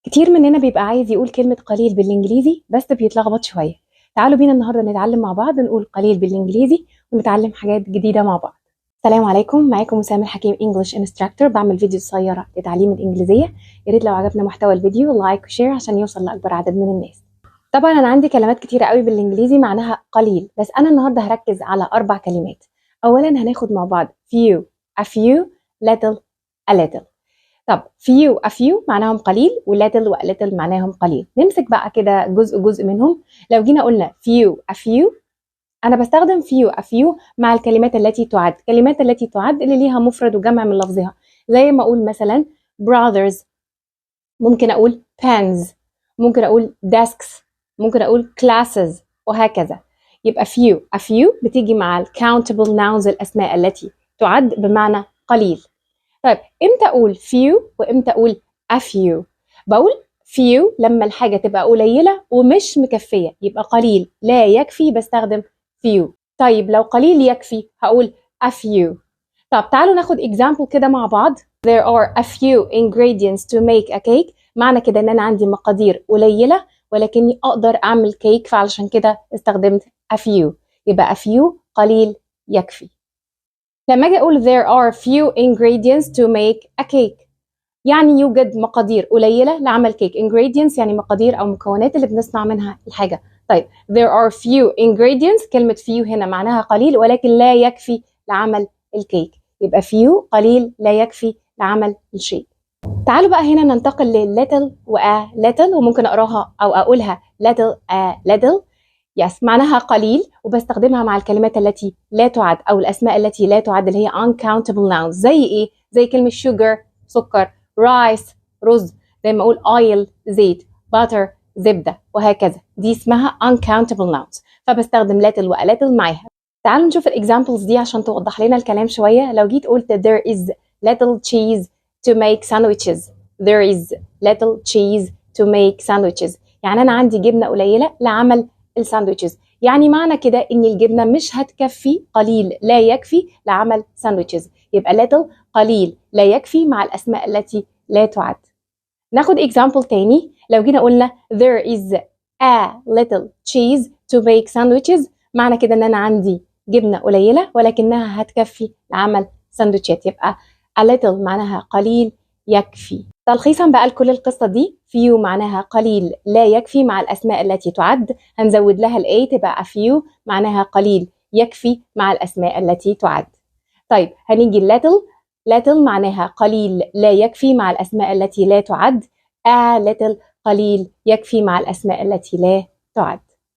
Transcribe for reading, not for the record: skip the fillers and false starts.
كتير مننا بيبقى عايز يقول كلمة قليل بالإنجليزي بس بيتلخبط شوية. تعالوا بينا النهاردة نتعلم مع بعض نقول قليل بالإنجليزي ونتعلم حاجات جديدة مع بعض. السلام عليكم، معاكم مسام الحكيم English Instructor. بعمل فيديو قصيرة لتعليم الإنجليزية. يا ريت لو عجبنا محتوى الفيديو لايك وشير عشان يوصل لأكبر عدد من الناس. طبعا أنا عندي كلمات كتيرة قوي بالإنجليزي معناها قليل، بس أنا النهاردة هركز على 4 كلمات. أولا هناخد مع بعض few, a few, little, a little. طب a few معناهم قليل و little و little معناهم قليل. نمسك بقى كده جزء منهم. لو جينا قلنا a few أنا بستخدم a few مع الكلمات التي تعد. الكلمات التي تعد اللي ليها مفرد وجمع من لفظها، زي ما أقول مثلا brothers، ممكن أقول pens، ممكن أقول desks، ممكن أقول classes، وهكذا. يبقى a few بتيجي مع countable nouns، الأسماء التي تعد بمعنى قليل. طيب امتى اقول few وامتى اقول a few؟ بقول few لما الحاجة تبقى قليلة ومش مكفية، يبقى قليل لا يكفي بستخدم few. طيب لو قليل يكفي هقول a few. طب تعالوا ناخد example كده مع بعض. There are a few ingredients to make a cake. معنى كده ان انا عندي مقادير قليلة ولكني اقدر اعمل كيك، فعلشان كده استخدمت a few. يبقى a few قليل يكفي. لما اجي اقول there are few ingredients to make a cake، يعني يوجد مقادير قليلة لعمل كيك. ingredients يعني مقادير او مكونات اللي بنصنع منها الحاجة. طيب there are few ingredients، كلمة few هنا معناها قليل ولكن لا يكفي لعمل الكيك، يبقى few قليل لا يكفي لعمل الشيء. تعالوا بقى هنا ننتقل للittle وa little، وممكن اقراها او اقولها little a little. يس معناها قليل، وبستخدمها مع الكلمات التي لا تعد او الاسماء التي لا تعد اللي هي uncountable nouns. زي ايه؟ زي كلمه sugar سكر، rice رز، زي ما اقول oil زيت، butter زبده، وهكذا. دي اسمها uncountable nouns، فبستخدم little و little معاها. تعالوا نشوف الاكزامبلز دي عشان توضح لنا الكلام شويه. لو جيت قلت there is little cheese to make sandwiches، there is little cheese to make sandwiches، يعني انا عندي جبنه قليله لعمل الساندويتشز. يعني معنى كده ان الجبنه مش هتكفي، قليل لا يكفي لعمل ساندويتشز. يبقى little قليل لا يكفي مع الاسماء التي لا تعد. ناخد example تاني. لو جينا قلنا there is a little cheese to make sandwiches، معنى كده ان انا عندي جبنه قليله ولكنها هتكفي لعمل ساندويتشات. يبقى a little معناها قليل يكفي. تلخيصا بقى لكل القصة دي، few معناها قليل لا يكفي مع الأسماء التي تعد، هنزود لها الأي تبقى few معناها قليل يكفي مع الأسماء التي تعد. طيب هنيجي little معناها قليل لا يكفي مع الأسماء التي لا تعد. a little قليل يكفي مع الأسماء التي لا تعد.